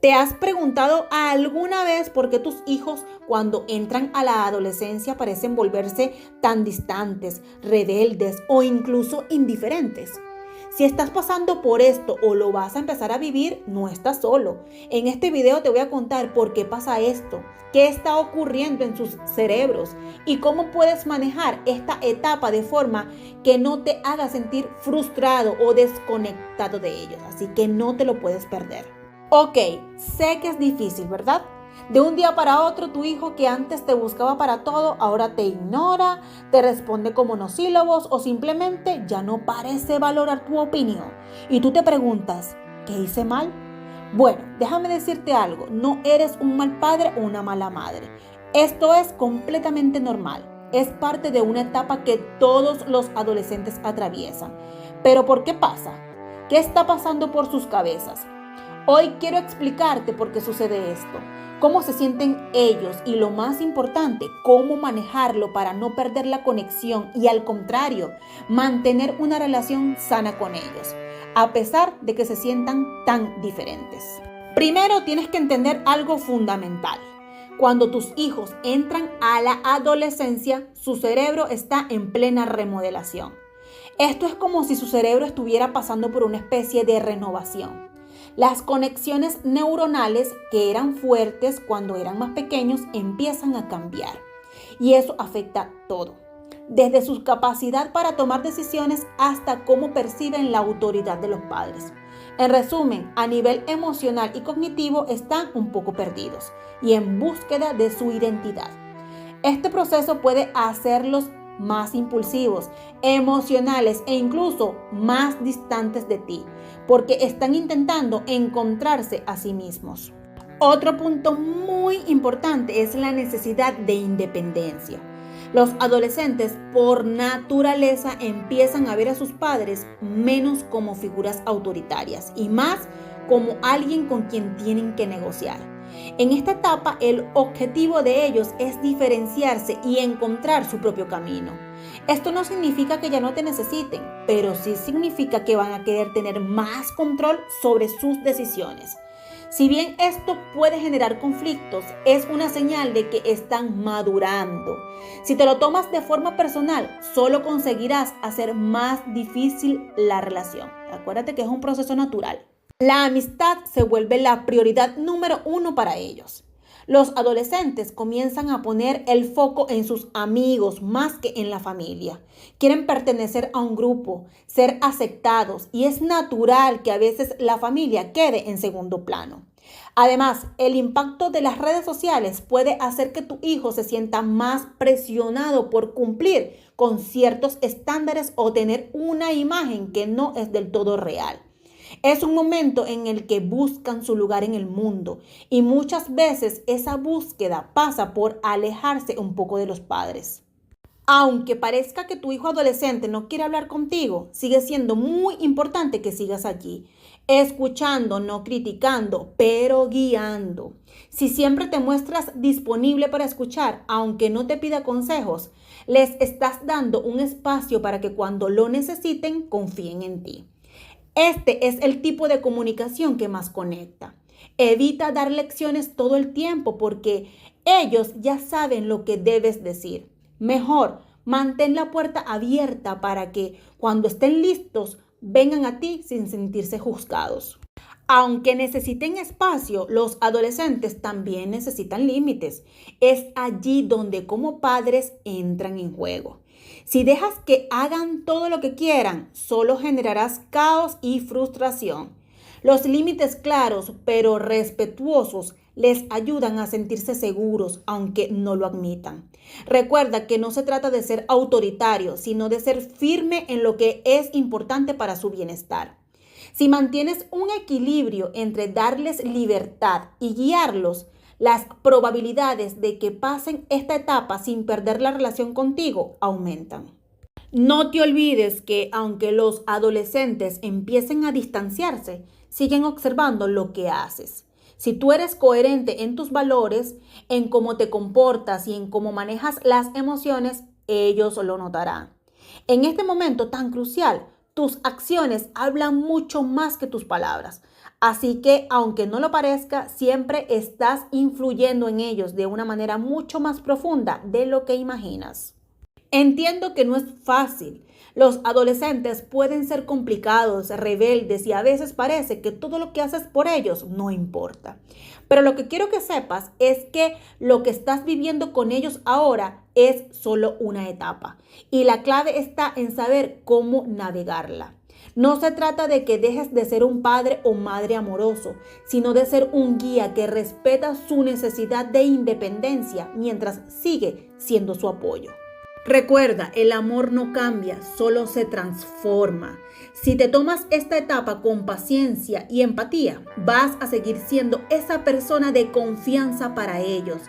¿Te has preguntado alguna vez por qué tus hijos cuando entran a la adolescencia parecen volverse tan distantes, rebeldes o incluso indiferentes? Si estás pasando por esto o lo vas a empezar a vivir, no estás solo. En este video te voy a contar por qué pasa esto, qué está ocurriendo en sus cerebros y cómo puedes manejar esta etapa de forma que no te haga sentir frustrado o desconectado de ellos. Así que no te lo puedes perder. Ok, sé que es difícil, ¿verdad? De un día para otro, tu hijo que antes te buscaba para todo, ahora te ignora, te responde con monosílabos o simplemente ya no parece valorar tu opinión. Y tú te preguntas, ¿qué hice mal? Bueno, déjame decirte algo, no eres un mal padre o una mala madre. Esto es completamente normal. Es parte de una etapa que todos los adolescentes atraviesan. Pero ¿por qué pasa? ¿Qué está pasando por sus cabezas? Hoy quiero explicarte por qué sucede esto, cómo se sienten ellos y lo más importante, cómo manejarlo para no perder la conexión y al contrario, mantener una relación sana con ellos, a pesar de que se sientan tan diferentes. Primero tienes que entender algo fundamental. Cuando tus hijos entran a la adolescencia, su cerebro está en plena remodelación. Esto es como si su cerebro estuviera pasando por una especie de renovación. Las conexiones neuronales que eran fuertes cuando eran más pequeños empiezan a cambiar y eso afecta todo, desde su capacidad para tomar decisiones hasta cómo perciben la autoridad de los padres. En resumen, a nivel emocional y cognitivo están un poco perdidos y en búsqueda de su identidad. Este proceso puede hacerlos más impulsivos, emocionales e incluso más distantes de ti, porque están intentando encontrarse a sí mismos. Otro punto muy importante es la necesidad de independencia. Los adolescentes por naturaleza empiezan a ver a sus padres menos como figuras autoritarias y más como alguien con quien tienen que negociar. En esta etapa, el objetivo de ellos es diferenciarse y encontrar su propio camino. Esto no significa que ya no te necesiten, pero sí significa que van a querer tener más control sobre sus decisiones. Si bien esto puede generar conflictos, es una señal de que están madurando. Si te lo tomas de forma personal, solo conseguirás hacer más difícil la relación. Acuérdate que es un proceso natural. La amistad se vuelve la prioridad número 1 para ellos. Los adolescentes comienzan a poner el foco en sus amigos más que en la familia. Quieren pertenecer a un grupo, ser aceptados y es natural que a veces la familia quede en segundo plano. Además, el impacto de las redes sociales puede hacer que tu hijo se sienta más presionado por cumplir con ciertos estándares o tener una imagen que no es del todo real. Es un momento en el que buscan su lugar en el mundo y muchas veces esa búsqueda pasa por alejarse un poco de los padres. Aunque parezca que tu hijo adolescente no quiere hablar contigo, sigue siendo muy importante que sigas allí, escuchando, no criticando, pero guiando. Si siempre te muestras disponible para escuchar, aunque no te pida consejos, les estás dando un espacio para que cuando lo necesiten confíen en ti. Este es el tipo de comunicación que más conecta. Evita dar lecciones todo el tiempo porque ellos ya saben lo que debes decir. Mejor, mantén la puerta abierta para que cuando estén listos vengan a ti sin sentirse juzgados. Aunque necesiten espacio, los adolescentes también necesitan límites. Es allí donde como padres entran en juego. Si dejas que hagan todo lo que quieran, solo generarás caos y frustración. Los límites claros pero respetuosos les ayudan a sentirse seguros, aunque no lo admitan. Recuerda que no se trata de ser autoritario, sino de ser firme en lo que es importante para su bienestar. Si mantienes un equilibrio entre darles libertad y guiarlos, las probabilidades de que pasen esta etapa sin perder la relación contigo aumentan. No te olvides que aunque los adolescentes empiecen a distanciarse, siguen observando lo que haces. Si tú eres coherente en tus valores, en cómo te comportas y en cómo manejas las emociones, ellos lo notarán. En este momento tan crucial, tus acciones hablan mucho más que tus palabras. Así que, aunque no lo parezca, siempre estás influyendo en ellos de una manera mucho más profunda de lo que imaginas. Entiendo que no es fácil. Los adolescentes pueden ser complicados, rebeldes y a veces parece que todo lo que haces por ellos no importa. Pero lo que quiero que sepas es que lo que estás viviendo con ellos ahora es solo una etapa y la clave está en saber cómo navegarla. No se trata de que dejes de ser un padre o madre amoroso, sino de ser un guía que respeta su necesidad de independencia mientras sigue siendo su apoyo. Recuerda, el amor no cambia, solo se transforma. Si te tomas esta etapa con paciencia y empatía, vas a seguir siendo esa persona de confianza para ellos,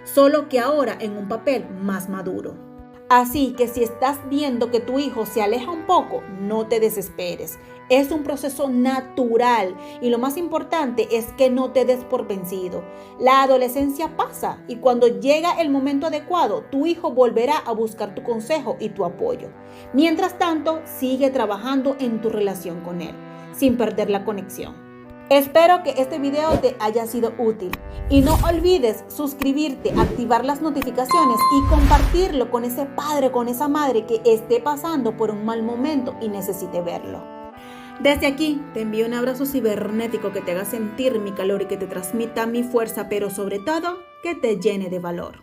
solo que ahora en un papel más maduro. Así que si estás viendo que tu hijo se aleja un poco, no te desesperes. Es un proceso natural y lo más importante es que no te des por vencido. La adolescencia pasa y cuando llega el momento adecuado, tu hijo volverá a buscar tu consejo y tu apoyo. Mientras tanto, sigue trabajando en tu relación con él, sin perder la conexión. Espero que este video te haya sido útil y no olvides suscribirte, activar las notificaciones y compartirlo con ese padre o con esa madre que esté pasando por un mal momento y necesite verlo. Desde aquí te envío un abrazo cibernético que te haga sentir mi calor y que te transmita mi fuerza, pero sobre todo que te llene de valor.